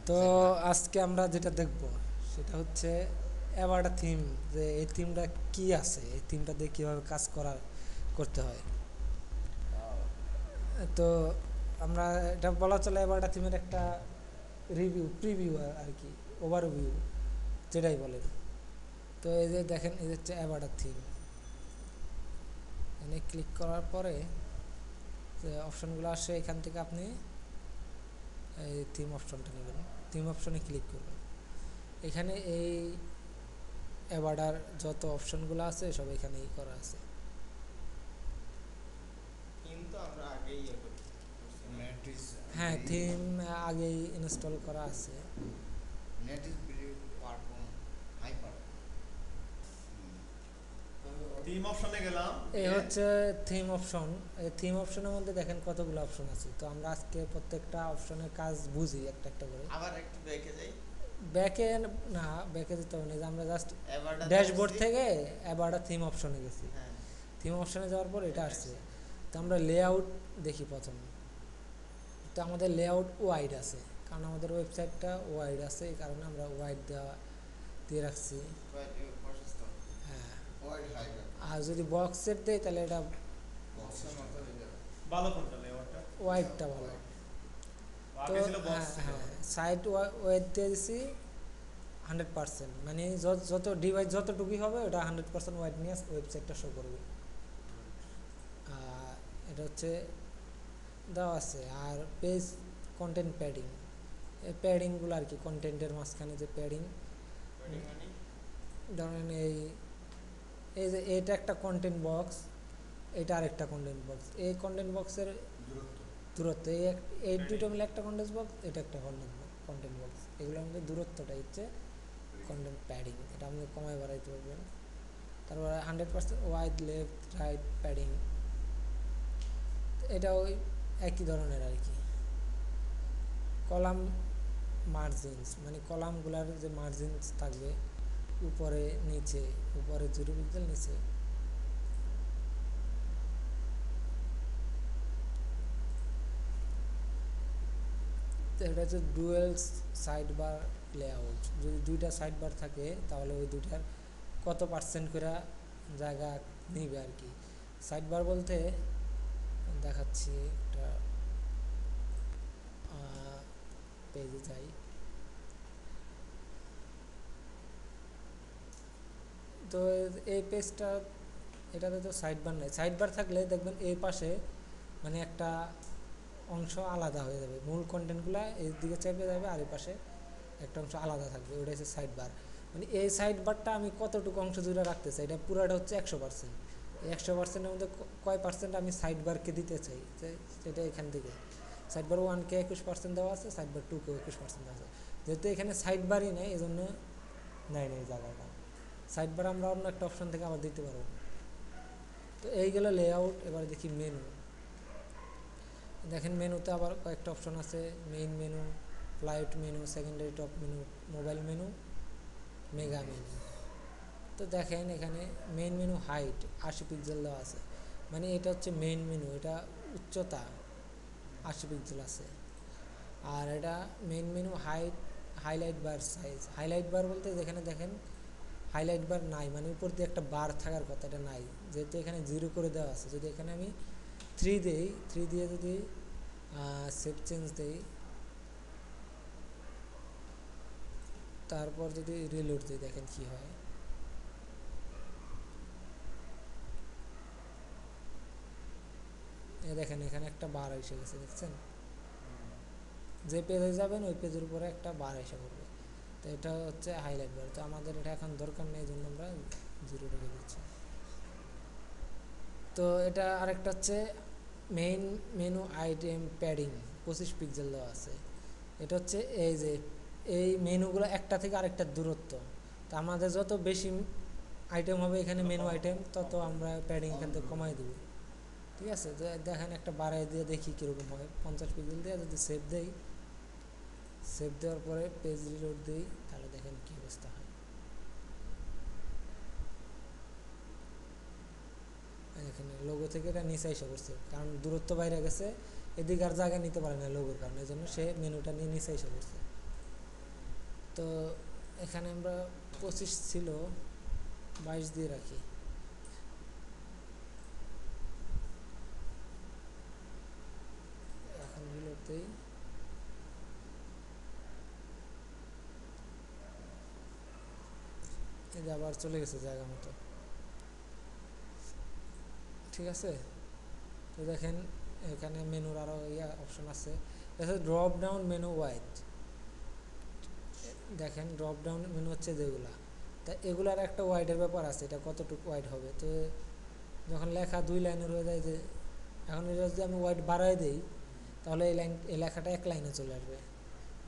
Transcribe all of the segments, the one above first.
তো আজকে আমরা যেটা দেখব সেটা হচ্ছে অ্যাভাটা থিম, যে এই থিমটা কি আছে, এই থিমটা দিয়ে কীভাবে কাজ করতে হয়। তো আমরা এটা বলা চলে অ্যাভাটা থিমের একটা প্রিভিউ আর কি, ওভারভিউ যেটাই বলেন। তো এই যে দেখেন, এই হচ্ছে অ্যাভাটা থিম। এখানে ক্লিক করার পরে যে অপশনগুলো আসে, এখান থেকে আপনি এই থিম অপশনটা নেবেন, থিম অপশনে ক্লিক করবেন। এখানে এই অ্যাভাটার যত অপশনগুলো আছে সব এখানেই করা আছে। কিন্তু আমরা আগেই ম্যাট্রিক্স হ্যাঁ, থিম আগেই ইনস্টল করা আছে। Matrix video perform hyper theme অপশনে গেলাম এই গিয়ে হচ্ছে থিম অপশন। এই থিম অপশনের মধ্যে দেখেন কতগুলো অপশন আছে। তো আমরা আজকে প্রত্যেকটা অপশনের কাজ বুঝি একটা একটা করে। আবার একটু দেখে যাই। ব্যাকে না, ব্যাকে যেতে হবে না, যে আমরা জাস্ট এবারটা ড্যাশবোর্ড থেকে এবার থিম অপশনে গেছি। হ্যাঁ থিম অপশনে যাওয়ার পর এটা এটা আসছে। আছে। তো আমরা লেআউট দেখি প্রথম। তো আমাদের লেআউট ওয়াইড আছে, কারণ আমাদের ওয়েবসাইটটা ওয়াইড আছে, এই কারণে আমরা ওয়াইড দিয়ে রাখছি। প্রশস্ত হ্যাঁ, ওয়াইড হাইপার আর যদি বক্সের দেই তাহলে এটা বক্সের মতো হয়ে যাবে। ভালো কোনটা লেয়ারটা? ওয়াইডটা ভালো। তো আগে ছিল বক্স হ্যাঁ ছিল। হ্যাঁ, সাইট ওয়াইড দিয়ে দিছি 100%, মানে যত ডিভাইস যতটুকুই হবে ওটা 100% ওয়াইড নিয়ে ওয়েবসাইটটা শো করবে। এটা হচ্ছে দেওয়া আছে। আর পেজ কন্টেন্ট প্যাডিং, এই প্যাডিংগুলো আর কি, কন্টেন্টের মাঝখানে যে প্যাডিং। মানে ধরেন এই যে এটা একটা কন্টেন্ট বক্স, এটা আরেকটা কন্টেন্ট বক্স, এই কন্টেন্ট বক্সের দূরত্ব দূরত্ব, এই দুটো মিলে একটা কন্টেন্ট বক্স, এটা একটা কন্টেন্ট বক্স, এগুলোর মধ্যে দূরত্বটা হচ্ছে কন্টেন্ট প্যাডিং। এটা আপনি কমায় বাড়াইতে পারবেন। তারপরে 100% ওয়াইড লেফট রাইট প্যাডিং, এটা ওই একই ধরনের আর কি। কলাম মার্জিনস, মানে কলামগুলার যে মার্জিনস থাকবে উপরে নিচে, উপরে 0 পিক্সেল, নিচে। তো এটা হচ্ছে ডুয়েল সাইড বার লেআউট। যদি দুইটা সাইড বার থাকে তাহলে ওই দুইটার কত পার্সেন্ট করে জায়গা নিবে আর কি। সাইড বার বলতে দেখাচ্ছি, একটা পেজে যাই। তো এই পেজটা, এটাতে তো সাইড বার নেই। সাইড বার থাকলে দেখবেন এই পাশে মানে একটা অংশ আলাদা হয়ে যাবে, মূল কন্টেন্টগুলো এই দিকে চেপে যাবে, আর এই পাশে একটা অংশ আলাদা থাকবে, ওটা হচ্ছে সাইড বার। মানে এই সাইড বারটা আমি কতটুকু অংশ জুড়ে রাখতে চাই, এটা পুরোটা হচ্ছে 100%। এই 100%-এর মধ্যে কয় পার্সেন্ট আমি সাইড বারকে দিতে চাই, সেটা এখান থেকে সাইড বার 1-কে 21% দেওয়া আছে, সাইড বার 2-কে 21% দেওয়া আছে। যেহেতু এখানে সাইড বারই নেই, এই জন্য নেই জায়গাটা। সাইড বার আমরা অন্য একটা অপশন থেকে আবার দিতে পারবো। তো এই গেল লেআউট। এবার দেখি মেনু। দেখেন মেনুতে আবার কয়েকটা অপশন আছে, main menu, flight menu, secondary top menu, mobile menu, mega menu. তো দেখেন এখানে মেইন মেনু হাইট 80 পিক্সেল দেওয়া আছে, মানে এটা হচ্ছে মেইন মেনু, এটা উচ্চতা 80 পিক্সেল আছে। আর এটা মেইন মেনু হাইলাইট বার সাইজ, হাইলাইট বার বলতে যেখানে দেখেন হাইলাইট বার নাই, মানে উপর দিয়ে একটা বার থাকার কথা, এটা নাই, যেহেতু এখানে 0 করে দেওয়া আছে। যদি এখানে আমি 3 দিই, 3 দিয়ে যদি সেভ চেঞ্জ দেই, তারপর যদি রিলোড দিই, দেখেন কি হয়। দেখেন এখানে একটা বার এসে গেছে, দেখছেন? যে পেজে যাবেন ওই পেজের উপরে একটা বার এসে পড়বে। তো এটা হচ্ছে হাইলাইট বার। তো আমাদের এটা এখন দরকার নেই, এই জন্য আমরা 0 রেখে দিচ্ছি। তো এটা আরেকটা হচ্ছে main menu item padding, 25 pixel দেওয়া আছে। এটা হচ্ছে এই যে এই মেনুগুলো একটা থেকে আরেকটা দূরত্ব। তো আমাদের যত বেশি আইটেম হবে এখানে মেনু আইটেম, তত আমরা প্যাডিং এখান থেকে কমাই দেবো। ঠিক আছে, তো দেখেন একটা বাড়াই দিয়ে দেখি কীরকম হয়। 50 পিক্সেল দিয়ে যদি সেভ দেই, সেভ দেওয়ার পরে পেজ রিলোড দিই, তাহলে দেখেন কী অবস্থা হয়। এখানে লোগো থেকে এটা নিচে এসে পড়ছে, কারণ দূরত্ব বাইরে গেছে, এদিকে আর জায়গা নিতে পারে না লোগোর কারণে, এই জন্য সে মেনুটা নিয়ে নিচে এসে পড়ছে। তো এখানে আমরা 25 ছিল, 22 দিয়ে রাখি। এখন রিলোডতেই এই যে আবার চলে গেছে জায়গা মতো। ঠিক আছে, তো দেখেন এখানে মেনুর আরও অপশন আছে, এটা ড্রপ ডাউন মেনু ওয়াইড। দেখেন ড্রপ ডাউন মেনু হচ্ছে যেগুলা, তা এগুলার একটা ওয়াইডের ব্যাপার আছে, এটা কতটুকু ওয়াইড হবে। তো যখন লেখা 2 লাইনের হয়ে যায়, যে এখন এটা যদি আমি ওয়াইড বাড়াই দিই তাহলে এই লেখাটা 1 লাইনে চলে আসবে।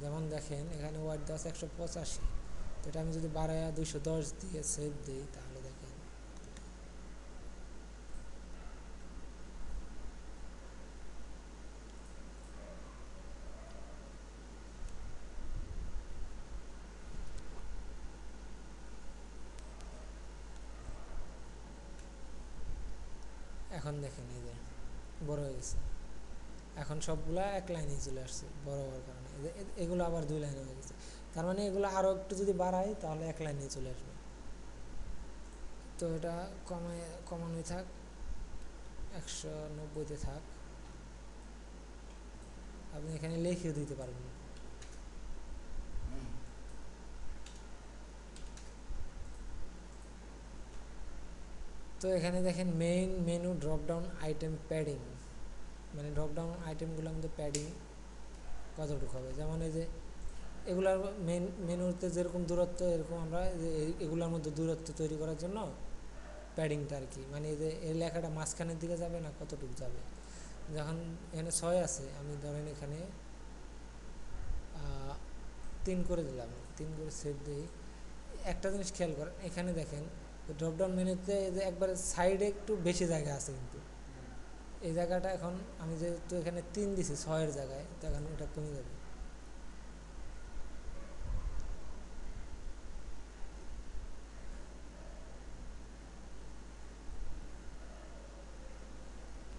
যেমন দেখেন এখানে ওয়াইড দেওয়া আছে 185, তো এটা আমি যদি বাড়াই 210 দিয়ে সেভ দিই তাহলে দেখেন এখন দেখেন এই যে বড় হয়ে গেছে। এখন সবগুলা 1 লাইনে চলে আসছে বড় হওয়ার কারণে। এগুলো আবার 2 লাইনে হয়ে গেছে, তার মানে এগুলো আরও একটু যদি বাড়াই তাহলে 1 লাইনে চলে আসবে। তো এটা কমানোই থাক, 190-তে থাক। আপনি এখানে লিখেও দিতে পারবেন। তো এখানে দেখেন main menu drop down item padding, মানে ড্রপ ডাউন আইটেমগুলোর মধ্যে প্যাডিং কতটুকু হবে। যেমন এই যে এগুলার মেনুতে যেরকম দূরত্ব, এরকম আমরা এগুলোর মধ্যে দূরত্ব তৈরি করার জন্য প্যাডিংটা আর কি, মানে এই যে এই লেখাটা মাঝখানের দিকে যাবে না কতটুকু যাবে। যখন এখানে 6 আছে, আমি ধরেন এখানে 3 করে দিলাম, 3 করে সেভ দিই। একটা জিনিস খেয়াল করেন, এখানে দেখেন ড্রপডাউন মেনুতে যে একবারে সাইডে একটু বেশি জায়গা আছে, কিন্তু এই জায়গাটা এখন আমি যেহেতু এখানে 3 দিছি 6-এর জায়গায়, তো এখন এটা কমে যাবে।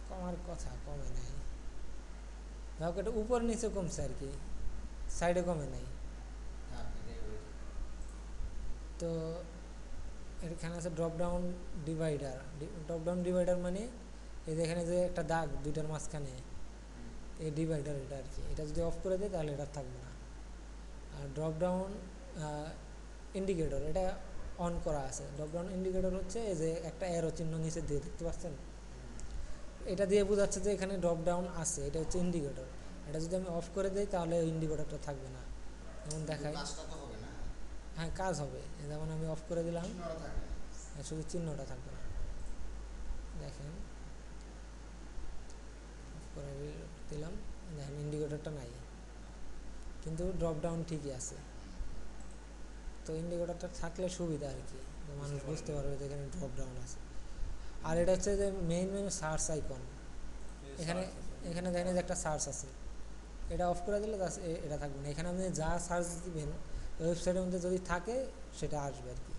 কমার কথা, কমে নাই। যাই হোক, এটা উপর নিচে কমছে আর কি, সাইডে কমে নাই। তো এখানে আছে drop down divider. Drop down divider মানে এই যে এখানে যে একটা দাগ দুইটার মাঝখানে, এই ডিভাইডার এটা আর কি। এটা যদি অফ করে দেয় তাহলে এটা থাকবে না। আর ড্রপ ডাউন ইন্ডিকেটর, এটা অন করা আছে। ড্রপ ডাউন ইন্ডিকেটর হচ্ছে এই যে একটা অ্যারো চিহ্ন নিচে দিয়ে, দেখতে পাচ্ছেন, এটা দিয়ে বোঝাচ্ছে যে এখানে ড্রপ ডাউন আছে, এটা হচ্ছে ইন্ডিকেটর। এটা যদি আমি অফ করে দিই তাহলে ওই ইন্ডিকেটরটা থাকবে না, যেমন দেখায়। হ্যাঁ, কাজ হবে। যেমন আমি অফ করে দিলাম, শুধু চিহ্নটা থাকবে না। দেখেন অফ করে দিলাম, দেখেন ইন্ডিকেটরটা নাই, কিন্তু ড্রপ ডাউন ঠিকই আছে। তো ইন্ডিকেটরটা থাকলে সুবিধা আর কি, মানুষ বুঝতে পারবে যে এখানে ড্রপ ডাউন আছে। আর এটা হচ্ছে যে মেইন মেনু সার্চ আইকন। এখানে এখানে দেখেন যে একটা সার্চ আছে, এটা অফ করে দিলে এটা থাকবে না। এখানে আপনি যা সার্চ দিবেন ওয়েবসাইটের মধ্যে যদি থাকে সেটা আসবে আর কি।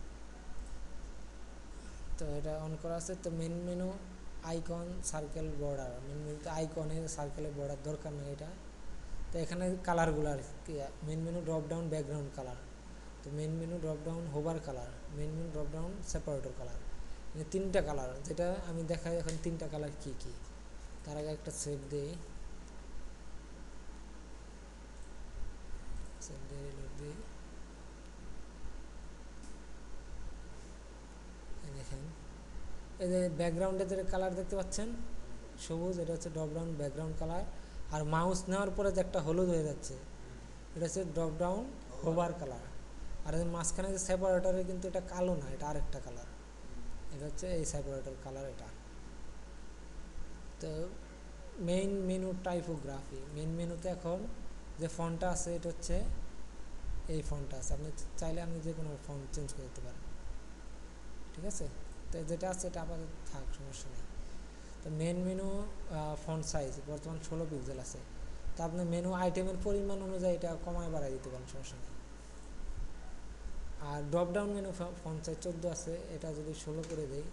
তো এটা অন করা আছে। তো main menu icon circle border, main মেনুতে আইকনের সার্কেলের বর্ডার দরকার নেই এটা। তো এখানে কালারগুলো আর কি, main menu drop down background colour, তো main menu drop down hover colour, main menu drop down separator colour, মানে 3টা কালার। যেটা আমি দেখাই এখন 3টা কালার কি কি। তার আগে একটা সেভ দিই, সেভ দিয়ে রিলোড দিই। দেখেন এই যে ব্যাকগ্রাউন্ডে যে কালার দেখতে পাচ্ছেন সবুজ, এটা হচ্ছে ড্রপ ডাউন ব্যাকগ্রাউন্ড কালার। আর মাউস নেওয়ার পরে যে একটা হলুদ হয়ে যাচ্ছে, এটা হচ্ছে ড্রপ ডাউন হোভার কালার। আর মাঝখানে যে সেপারেটরে কিন্তু এটা কালো না, এটা আরেকটা কালার, এটা হচ্ছে এই সেপারেটর কালার এটা। তো মেইন মেনু টাইপোগ্রাফি, মেইন মেনুতে এখন যে ফন্টটা আছে এটা হচ্ছে এই ফন্টটা আছে। আপনি চাইলে আপনি যে কোনো ফন্ট চেঞ্জ করে দিতে পারেন, ঠিক আছে। তো যেটা আছে এটা আপাতত থাক, সমস্যা নেই। তো মেন মেনু ফন্ট সাইজ বর্তমান 16 পিক্সেল আছে। তো আপনি মেনু আইটেমের পরিমাণ অনুযায়ী এটা কমায় বাড়ায় দিতে পারেন, সমস্যা নেই। আর drop down menu font size 14 আছে, এটা যদি 16 করে দেই,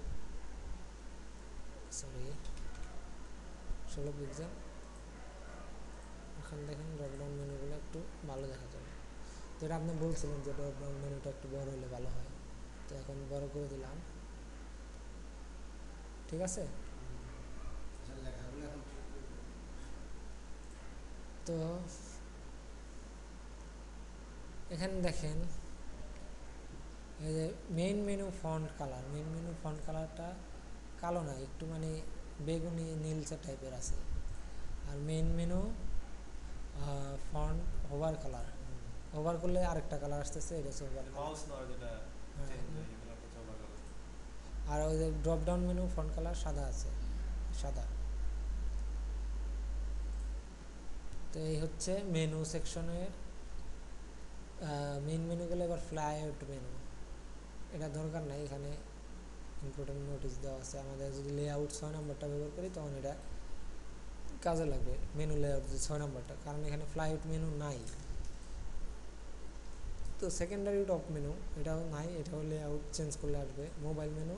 সরি 16 পিক্সেল, এখন দেখেন ড্রপ ডাউন মেনুগুলো একটু ভালো দেখা যাবে। যেটা আপনি বলছিলেন যে ড্রপ ডাউন মেনুটা একটু বড় হলে ভালো হয়, তো এখন বড় করে দিলাম। ঠিক আছে, আচ্ছা লেখাগুলো এখন ঠিক করবো। তো এখানে দেখেন এই যে মেইন মেনু ফন্ট কালারটা কালো না, একটু মানে বেগুনি নীলচে টাইপের আছে। আর main menu font hover colour, hover করলে আরেকটা কালার আসতেছে, এটা হচ্ছে হোভার কালার। মাউস নয় যেটা হ্যাঁ, চেঞ্জ হয় এগুলো একটা চলা গেল। আর ওই যে drop down menu font colour সাদা আছে, সাদা। তো এই হচ্ছে মেনু সেকশনের মেইন মেনু গেলে এবার ফ্লাই আউট মেনু, এটা দরকার নাই, এখানে ইম্পর্টেন্ট নোটিস দেওয়া আছে। আমাদের যদি লেআউট 6 নাম্বারটা ব্যবহার করি তখন এটা কাজে লাগবে, মেনু লেআউট যে 6 নাম্বারটা, কারণ এখানে ফ্লাই আউট মেনু নাই। তো সেকেন্ডারি টপ মেনু এটাও নাই, এটাও লেআউট চেঞ্জ করলে আসবে। মোবাইল মেনু,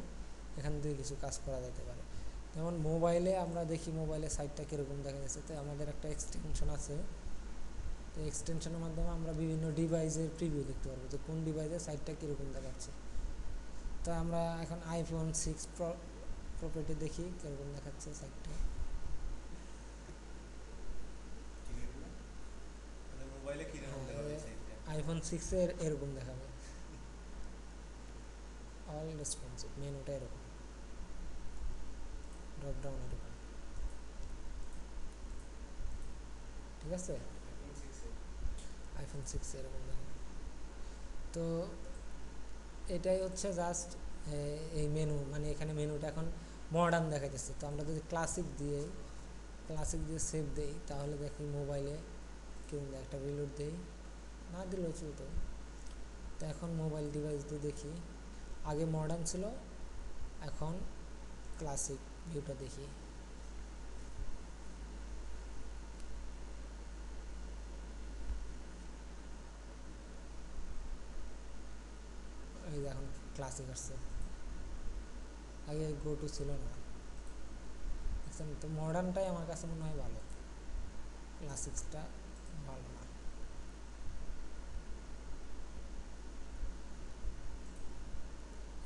এখান থেকে কিছু কাজ করা যেতে পারে, যেমন মোবাইলে আমরা দেখি মোবাইলে সাইটটা কীরকম দেখা যাচ্ছে। তো আমাদের একটা এক্সটেনশন আছে, তো এক্সটেনশনের মাধ্যমে আমরা বিভিন্ন ডিভাইসের প্রিভিউ দেখতে পারবো যে কোন ডিভাইসে সাইটটা কীরকম দেখাচ্ছে। তো আমরা এখন আইফোন 6 প্রপার্টি দেখি কীরকম দেখাচ্ছে সাইটটা। মানে মোবাইলে কিরকম দেখা যাচ্ছে এটা? আইফোন 6 এরকম দেখাবে, অল রেসপন্সিভ, মেনুটা এরকম, ড্রপ ডাউন এরকম। ঠিক আছে, এখন 6 আইফোন 6 এরকম দেখাবে। তো এটাই হচ্ছে জাস্ট এই মেনু, মানে এখানে মেনুটা এখন মডার্ন দেখা যাচ্ছে। তো আমরা যদি ক্লাসিক দিয়ে সেভ দেই তাহলে দেখি মোবাইলে কেমন একটা রিলোড দেই, না দিলেও চলতো। তো এখন মোবাইল ডিভাইস দিয়ে দেখি, আগে মডার্ন ছিল, এখন ক্লাসিক ভিউটা দেখি। এই যে এখন ক্লাসিক আসছে, আগে গো টু ছিল না। তো মডার্নটাই আমার কাছে মনে হয় ভালো, ক্লাসিক্সটা ভালো না।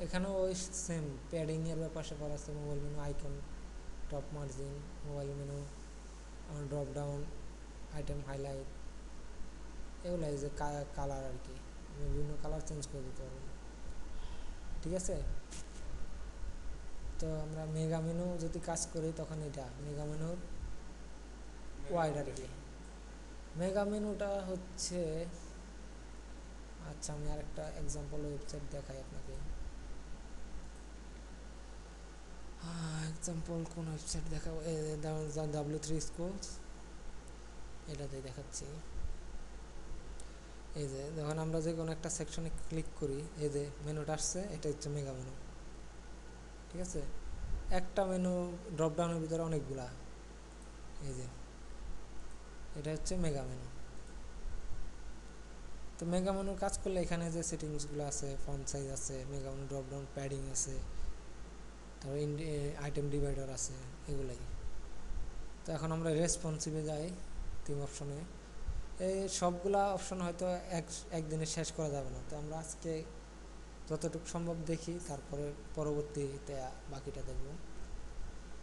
এখানেও ওই সেম প্যাডিংয়ের ব্যাপার স্যাপার আছে, mobile menu icon, top margin, mobile menu drop down, item highlight, এগুলো এই যে কালার আর কি, আমি বিভিন্ন কালার চেঞ্জ করে দিতে পারবো। ঠিক আছে, তো আমরা মেগা মেনু যদি কাজ করি তখন এটা মেগা মেনুর ওয়াইড আর কি। মেগা মেনুটা হচ্ছে, আচ্ছা আমি আরেকটা এক্সাম্পল ওয়েবসাইট দেখাই আপনাকে। এক্সাম্পল কোন ওয়েবসাইট দেখাবো, W3Schools, এটাতেই দেখাচ্ছি। এই যে যখন আমরা যে কোনো একটা সেকশনে ক্লিক করি, এই যে মেনুটা আসছে, এটা হচ্ছে মেগা মেনু। ঠিক আছে, একটা মেনু ড্রপ ডাউনের ভিতরে অনেকগুলা, এই যে এটা হচ্ছে মেগা মেনু। তো মেগা মেনুর কাজ করলে এখানে যে সেটিংসগুলো আছে, ফন্ট সাইজ আছে, mega menu drop down padding আছে, তারপর আইটেম ডিভাইডার আছে, এগুলাই। তো এখন আমরা রেসপন্সিভে যাই, থিম অপশনে। এই সবগুলা অপশন হয়তো একদিনে শেষ করা যাবে না, তো আমরা আজকে যতটুকু সম্ভব দেখি, তারপরে পরবর্তীতে বাকিটা দেখব।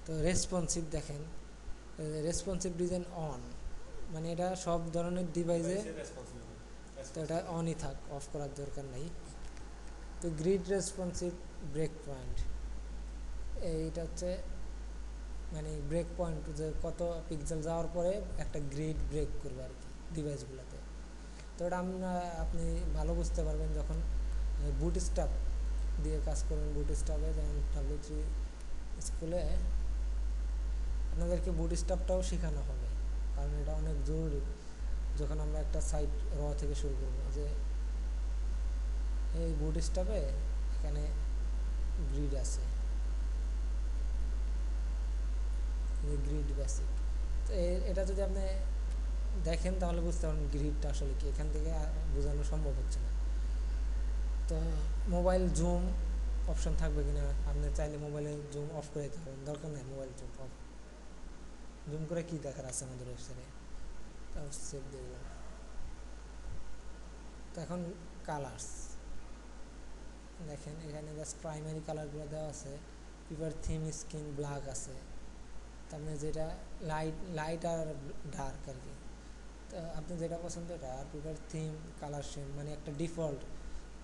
তো রেসপন্সিভ দেখেন, রেসপন্সিভ ডিজাইন অন, মানে এটা সব ধরনের ডিভাইসে, তো এটা অনই থাক, অফ করার দরকার নেই। তো গ্রিড রেসপন্সিভ ব্রেক পয়েন্ট, এইটা হচ্ছে মানে ব্রেক পয়েন্ট, যে কত পিক্সেল যাওয়ার পরে একটা গ্রিড ব্রেক করবে আর কি ডিভাইসগুলোতে। তো এটা আপনি ভালো বুঝতে পারবেন যখন বুটস্ট্র্যাপ দিয়ে কাজ করবেন। বুটস্ট্র্যাপে যেমন W3 স্কুলে আপনাদেরকে বুটস্ট্র্যাপটাও শেখানো হবে, কারণ এটা অনেক জরুরি যখন আমরা একটা সাইট থেকে শুরু করবো। যে এই বুটস্ট্র্যাপে এখানে গ্রিড আছে, গ্রিড বেসিক। তো এটা যদি আপনি দেখেন তাহলে বুঝতে পারবেন গ্রিডটা আসলে কি, এখান থেকে বোঝানো সম্ভব হচ্ছে না। তো মোবাইল জুম অপশন থাকবে কিনা, আপনি চাইলে মোবাইলে জুম অফ করে দিতে পারবেন, দরকার নেই মোবাইল জুম অফ। জুম করে কি দেখার আছে আমাদের ওয়েবসাইটে, তাও সেভ দিয়ে দিলাম। তো তো এখন কালার্স দেখেন এখানে জাস্ট প্রাইমারি কালারগুলো দেওয়া আছে, পিপার থিম স্কিন ব্ল্যাক আছে, তার মানে যেটা লাইট আর ডার্ক আর কি। তো আপনি যেটা পছন্দ এটা, আর পিপার থিম কালার সেম মানে একটা ডিফল্ট,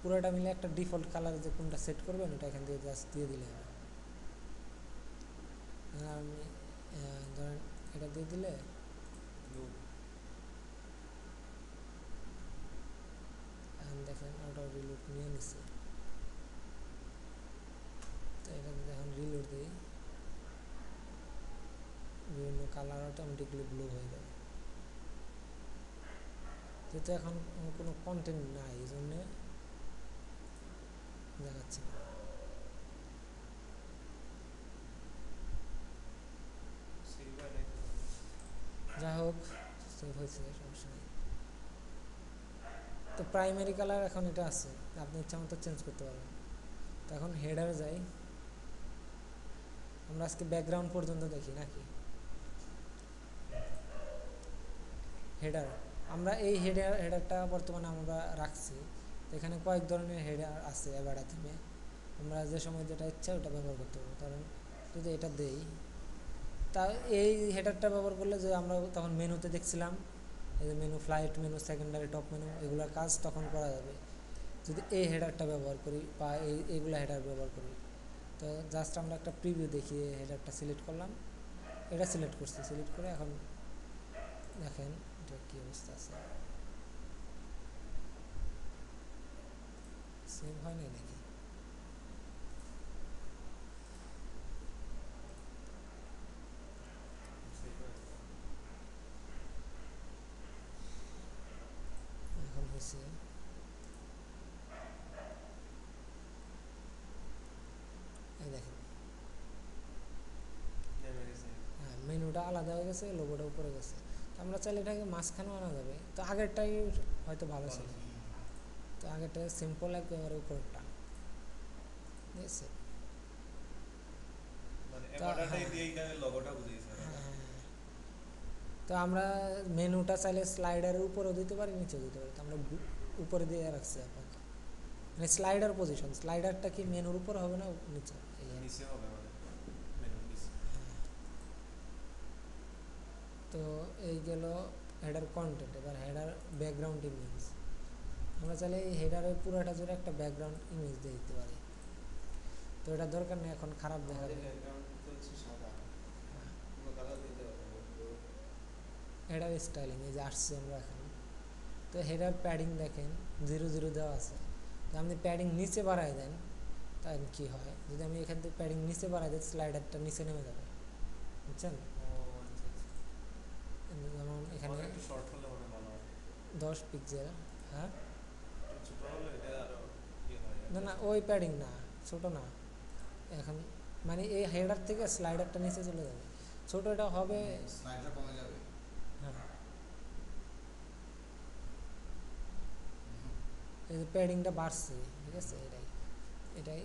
পুরোটা মিলে একটা ডিফল্ট কালার যে কোনটা সেট করবেন ওটা এখান থেকে জাস্ট দিয়ে দিলে হবে। আমি ধরেন এটা দিয়ে দিলে ব্লু এখন দেখেন ওটা রিলোড নিয়ে নিছে। তো এটা যদি এখন রিলোড দিই বিভিন্ন কালার অটোমেটিকলি ব্লু হয়ে যাবে, যেহেতু এখন কোনো কন্টেন্ট নাই এই জন্যে দেখাচ্ছে না। সিলভার নাই তো। যা হোক সেভ হয়েছে, সমস্যা নেই। তো প্রাইমারি কালার এখন এটা আছে, আপনি ইচ্ছা মতো চেঞ্জ করতে পারবেন। তো এখন হেডারে যাই, আমরা আজকে ব্যাকগ্রাউন্ড পর্যন্ত দেখি নাকি। হেডার, আমরা এই হেডারটা বর্তমানে আমরা রাখছি, এখানে কয়েক ধরনের হেডার আছে অ্যাভাডা থিমে, আমরা যে সময় যেটা ইচ্ছা ওটা ব্যবহার করতে পারবো। কারণ যদি এটা দেই, তা এই হেডারটা ব্যবহার করলে যে আমরা তখন মেনুতে দেখছিলাম, এই যে menu, flight menu, secondary, top menu, এগুলোর কাজ তখন করা যাবে যদি এই হেডারটা ব্যবহার করি বা এইগুলো হেডার ব্যবহার করি। তো জাস্ট আমরা একটা প্রিভিউ দেখিয়ে হেডারটা সিলেক্ট করলাম, এটা সিলেক্ট করছি, সিলেক্ট করে এখন দেখেন এটা কী অবস্থা আছে, সেভ হয় নাই নাকি। এখন হয়েছে, এই দেখেন নেমে গেছে। হ্যাঁ মেনুটা আলাদা হয়ে গেছে, লোগোটা উপরে গেছে। তো আমরা চাইলে এটাকে মাঝখানেও আনা যাবে, তো আগেরটাই হয়তো ভালো ছিল। তো আগেরটা সিম্পল একেবারে উপরেরটা, ঠিক আছে। মানে তা এবারটাই হ্যাঁ, দিয়ে এখানে লোগোটা বুঝাইছে না। হ্যাঁ, তো আমরা মেনুটা চাইলে স্লাইডারের উপরেও দিতে পারি, নিচেও দিতে পারি। তো আমরা উপরে দিয়ে রাখছি আপাতত, মানে স্লাইডার পজিশন, স্লাইডারটা কি মেনুর উপর হবে না নিচে, এই আর কি। নিচে হবে মানে মেনুর নিচে। তো এই গেল হেডার কন্টেন্ট। এবার হেডার ব্যাকগ্রাউন্ড ইমেজ, আমরা চাইলে এই হেডারের পুরোটা জুড়ে একটা ব্যাকগ্রাউন্ড ইমেজ দিয়ে দিতে পারি। তো এটা দরকার নেই, এখন খারাপ দেখা আমাদের যায়। ব্যাকগ্রাউন্ড তো হচ্ছে সাদা, কোনো কালার দিতে হবে না। হেডার স্টাইলিং এই যে আসছি আমরা এখন। তো হেডার প্যাডিং দেখেন 0 0 দেওয়া আছে, তো আপনি প্যাডিং নিচে বাড়ায় দেন, তাই কী হয়, যদি আমি এখান থেকে প্যাডিং নিচে বাড়াই দিই স্লাইডারটা নিচে নেমে যাবে, বুঝছেন। ও আচ্ছা আচ্ছা। যেমন এখানে একটু শর্ট হলে মনে ভালো হয়। 10 পিক্সেল, হ্যাঁ একটু ছোট হলে এটা আরো ইয়ে হয়। না না ওই প্যাডিং না, ছোটো না, এখন মানে এই হেডার থেকে স্লাইডারটা নিচে চলে যাবে, ছোটো এটা হবে। স্লাইডার কমে যাবে। হ্যাঁ এই যে প্যাডিংটা বাড়ছে, ঠিক আছে, এটাই এটাই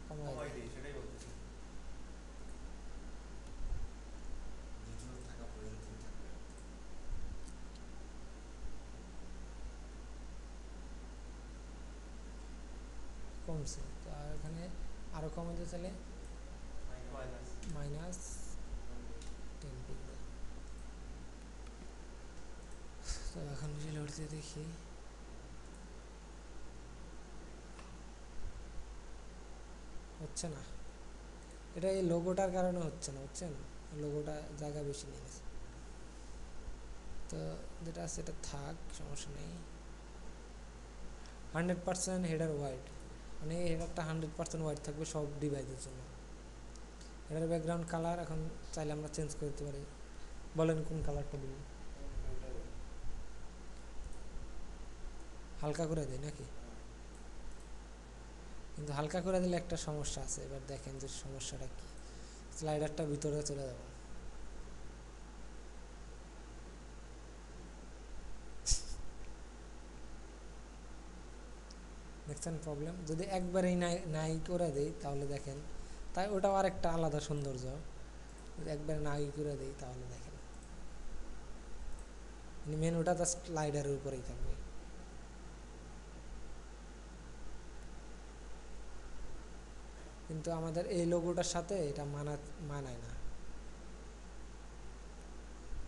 কমাই কমাই দেয়। দিই সেটাই বলতেছি। যেটুকু থাকা প্রয়োজন থাকবে। কমছে, তো আর এখানে আরও কমাতে চাইলে মাইনাস -10 পিক্সেল। তো এখন রিলোড দিয়ে দেখি, হচ্ছে না, এটা এই লোগোটার কারণে হচ্ছে না, বুঝছেন, লোগোটা জায়গা বেশি নিয়ে গেছে। তো যেটা আছে এটা থাক, সমস্যা নেই। 100% হেডার ওয়াইড, মানে এই হেডারটা 100% ওয়াইড থাকবে সব ডিভাইসের জন্য। হেডার ব্যাকগ্রাউন্ড কালার এখন চাইলে আমরা চেঞ্জ করতে পারি, বলেন কোন কালারটা দিব, হালকা করে দেয় নাকি। কিন্তু হালকা করে দিলে একটা সমস্যা আছে, এবার দেখেন যে সমস্যাটা কি, স্লাইডারটা ভিতরে চলে যাবে। দেখছেন প্রবলেম, যদি একবারেই নাই করে দেই তাহলে দেখেন, তাই ওটাও আরেকটা আলাদা সৌন্দর্য। যদি একবারে নাই করে দেই তাহলে দেখেন মেনুটা জাস্ট স্লাইডারের উপরেই থাকবে। কিন্তু আমাদের এই লোগোটার সাথে এটা মানায় না,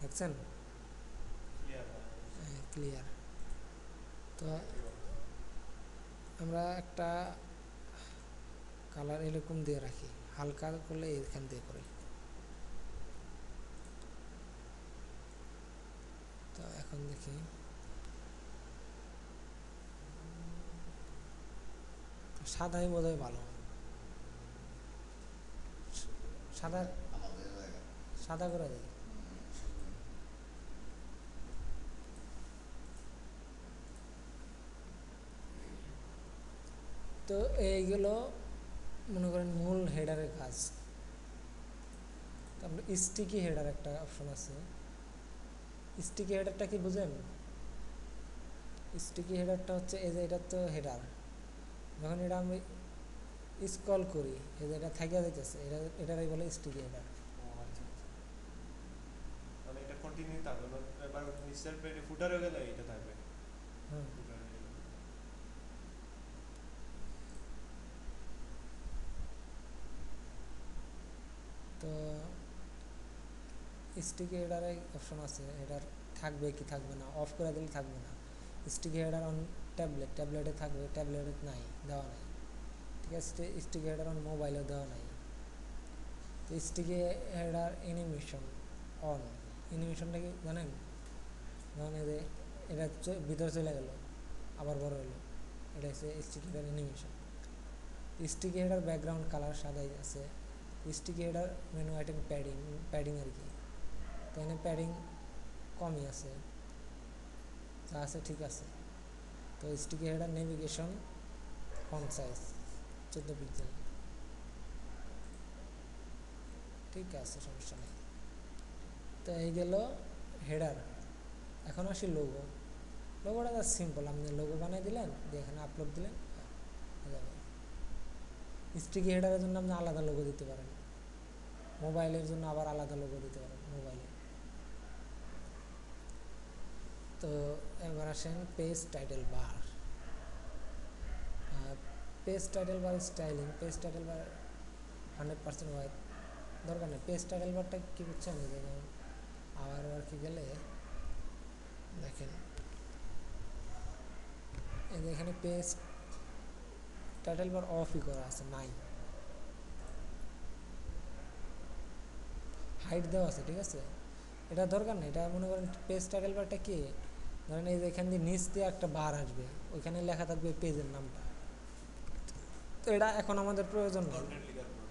দেখছেন? ক্লিয়ার হয়। ক্লিয়ার। তো আমরা একটা কালার এরকম দিয়ে রাখি, হালকা করলে এখান দিয়ে করি। তো এখন দেখি সাদাই বোধহয় ভালো, সাদা আমাদের জায়গা সাদা করে দিই। তো এইগুলো মনে করেন মূল হেডারের কাজ। তারপরে স্টিকি হেডার একটা অপশন আছে। স্টিকি হেডারটা কি বুঝেন? স্টিকি হেডারটা হচ্ছে এই যে এটা তো হেডার, যখন এটা আমি স্ক্রল করি এই যে এটা থাকিয়া যাইতেছে, এটারই বলে স্টিকি হেডার। ও আচ্ছা আচ্ছা, মানে এটা কন্টিনিউ থাকবে না, এবার নিচের পেজে ফুটারে গেলে এটা থাকবে। হুম। ফুটারে গেলে তো স্টিকি হেডারে অপশন আছে, হেডার থাকবে কি থাকবে না, অফ করে দিলে থাকবে না। স্টিকি হেডার অন ট্যাবলেটে থাকবে, ট্যাবলেটে নাই, দেওয়া নাই। ঠিক আছে, স্টিকি হেডার অন মোবাইলেও দেওয়া নাই। তো স্টিকি হেডার অ্যানিমেশন অন, অ্যানিমেশনটা কি জানেন? যেমন এই যে এটা ভিতরে চলে গেল আবার বড় হলো, এটা হচ্ছে sticky header animation. Sticky header background colour সাদাই আছে। Sticky header menu item padding আর কি। তো এখানে প্যাডিং কমই আছে, যা আছে ঠিক আছে। তো sticky header navigation font size 14 pixel, ঠিক আছে, সমস্যা নেই। তো এই গেল হেডার। এখন আসি লোগো। লোগোটা জাস্ট সিম্পল, আপনি লোগো বানিয়ে দিলেন, দিয়ে এখানে আপলোড দিলেন, হয়ে যাবে। স্টিকি হেডারের জন্য আপনি আলাদা লোগো দিতে পারেন, মোবাইলের জন্য আবার আলাদা লোগো দিতে পারেন মোবাইলে। তো এবার আসেন page title bar. Page title bar styling, page title bar 100% white, দরকার নেই। পেজ টাইটেল বারটা কী বুঝছেন? এই যে যেমন আবার কি গেলে দেখেন এই যে এখানে পেজ টাইটেল বার অফই করা আছে, নাই, হাইট দেওয়া আছে, ঠিক আছে। এটা দরকার নেই, এটা মনে করেন পেজ টাইটেল বারটা কি, ধরেন এই যে এখান দিয়ে নিচ দিয়ে একটা বার আসবে, ওইখানে লেখা থাকবে পেজের নামটা। তো এটা এখন আমাদের প্রয়োজন নেই। কন্টেন্ট লিখার পর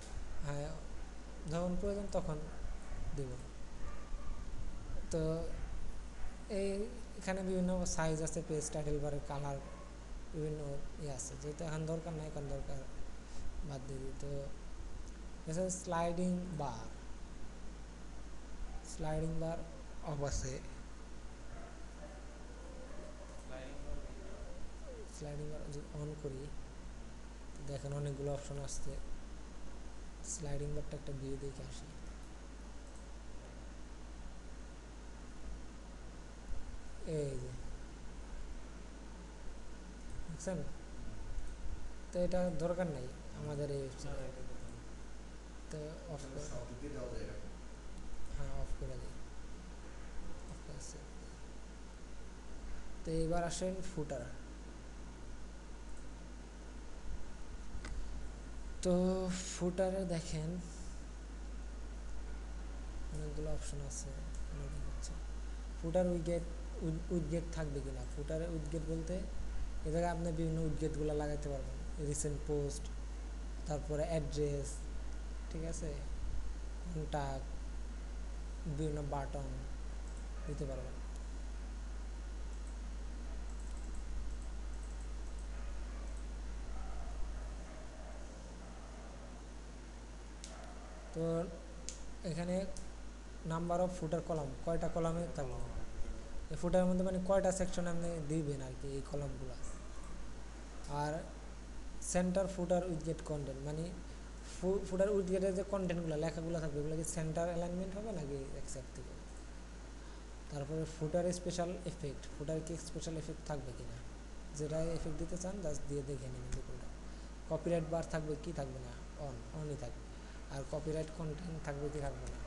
হ্যাঁ, যখন প্রয়োজন তখন দেব। তো এই এখানে বিভিন্ন সাইজ আছে, পেজ টাইটেল বারের কালার বিভিন্ন আছে, যেহেতু এখন দরকার নাই, এখন দরকার বাদ দিয়ে দিই। তো sliding bar, sliding bar of আছে। স্লাইডিং বার যদি অন করি দেখেন অনেকগুলো অপশন আসছে। স্লাইডিং বারটা একটা দিয়ে দেখে আসি। এই যে বুঝছেন? তো এটা দরকার নাই আমাদের এই ওয়েবসাইটে। তো অফ করে, সবদিকে দেওয়া যায় এরকম। হ্যাঁ অফ করে দিই, অফ করেছে। তো এবার আসেন ফুটার। তো ফুটারে দেখেন অনেকগুলো অপশন আছে। ফুটার উইডগেট থাকবে কিনা, ফুটারে উইডগেট বলতে এ জায়গায় আপনি বিভিন্ন উইডগেটগুলো লাগাতে পারবেন, রিসেন্ট পোস্ট, তারপরে অ্যাড্রেস, ঠিক আছে, কন্টাক্ট, বিভিন্ন বাটন দিতে পারবেন। তো এখানে নাম্বার অফ ফুটার কলাম, কয়টা কলামে থাকবে, এই ফুটারের মধ্যে মানে কয়টা সেকশন আপনি দিবেন আর কি, এই কলামগুলো। আর সেন্টার ফুটার উইডগেট কন্টেন্ট, মানে ফুটার উইডগেটের যে কন্টেন্টগুলো লেখাগুলো থাকবে এগুলো কি সেন্টার অ্যালাইনমেন্ট হবে নাকি এক সাইড থেকে। তারপরে ফুটার স্পেশাল এফেক্ট, ফুটার কি স্পেশাল এফেক্ট থাকবে কিনা, যেটা এফেক্ট দিতে চান জাস্ট দিয়ে দেখে নেবেন দুটোটা। কপিরাইট বার থাকবে কি থাকবে না, অনই থাকবে। আর কপিরাইট কন্টেন্ট থাকবে কি থাকবে না,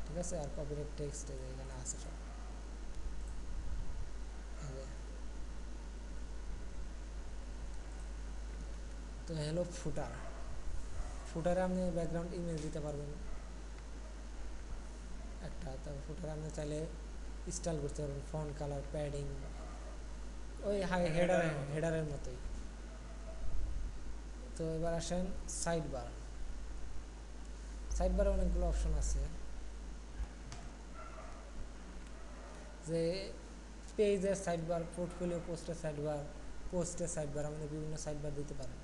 ঠিক আছে। আর কপিরাইট টেক্সট এখানে আছে সব। এই যে, তো হ্যালো ফুটার, ফুটারে আপনি ব্যাকগ্রাউন্ড ইমেজ দিতে পারবেন একটা। তো ফুটারে আপনি চাইলে স্টাইল করতে পারবেন, ফন্ট কালার, প্যাডিং, ওই হেডারের মতোই। তো এবার আসেন সাইড বার। সাইড বারে অনেকগুলো অপশন আছে, যে পেজের সাইড বার, পোর্টফোলিও পোস্টের সাইড বার, পোস্টের সাইড বার, আমাদের বিভিন্ন সাইড বার দিতে পারেন,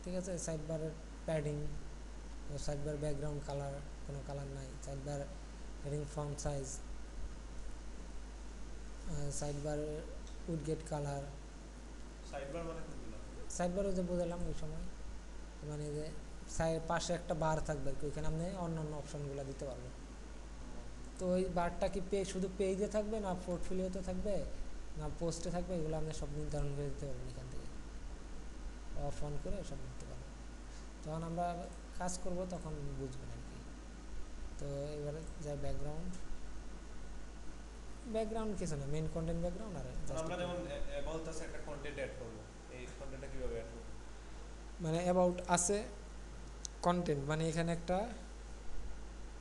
ঠিক আছে। সাইড বারের padding, side bar background colour, কোনো কালার নাই, side bar heading font size, side bar Woodgate colour. Sidebar মানে কোনগুলো? সাইড বার যে বোঝালাম ওই সময়, মানে যে পাশে একটা বার থাকবে আর কি, ওইখানে আপনি অন্য অন্য অপশনগুলো দিতে পারবেন। তো ওই বারটা কি শুধু পেজে থাকবে, না পোর্টফোলিওতে থাকবে, না পোস্টে থাকবে, এগুলো আপনি সব নির্ধারণ করে দিতে পারবেন এখান থেকে, অফ অন করে সব দিতে পারবেন। যখন আমরা কাজ করব তখন বুঝবেন আর কি। তো এবারে যা ব্যাকগ্রাউন্ড কিছু না, মেইন কন্টেন্ট ব্যাকগ্রাউন্ড। আর আমরা যেমন অ্যাবাউট আছে একটা কন্টেন্ট অ্যাড করব, এই কন্টেন্টটা কিভাবে অ্যাড করব? মানে অ্যাবাউট আছে কন্টেন্ট, মানে এখানে একটা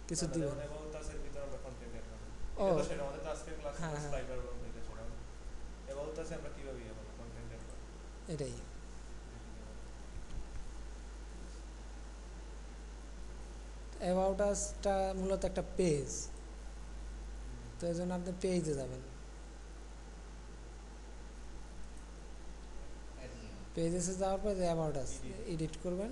কিছু দিবেন। অ্যাবাউট আছে এর ভিতরে আমরা কন্টেন্ট অ্যাড করব। ও এটা তো সেটা আমাদের তো আজকের ক্লাসে হ্যাঁ, হ্যাঁ, স্লাইডার বলবো, এটা সেটা অ্যাবাউট আছে আমরা কিভাবে কন্টেন্ট অ্যাড করব? এটাই। অ্যাবাউট আসটা মূলত একটা পেজ, তো এই জন্য আপনি পেজে যাবেন, পেজেসে যাওয়ার পর যে অ্যাবাউট আস এডিট করবেন,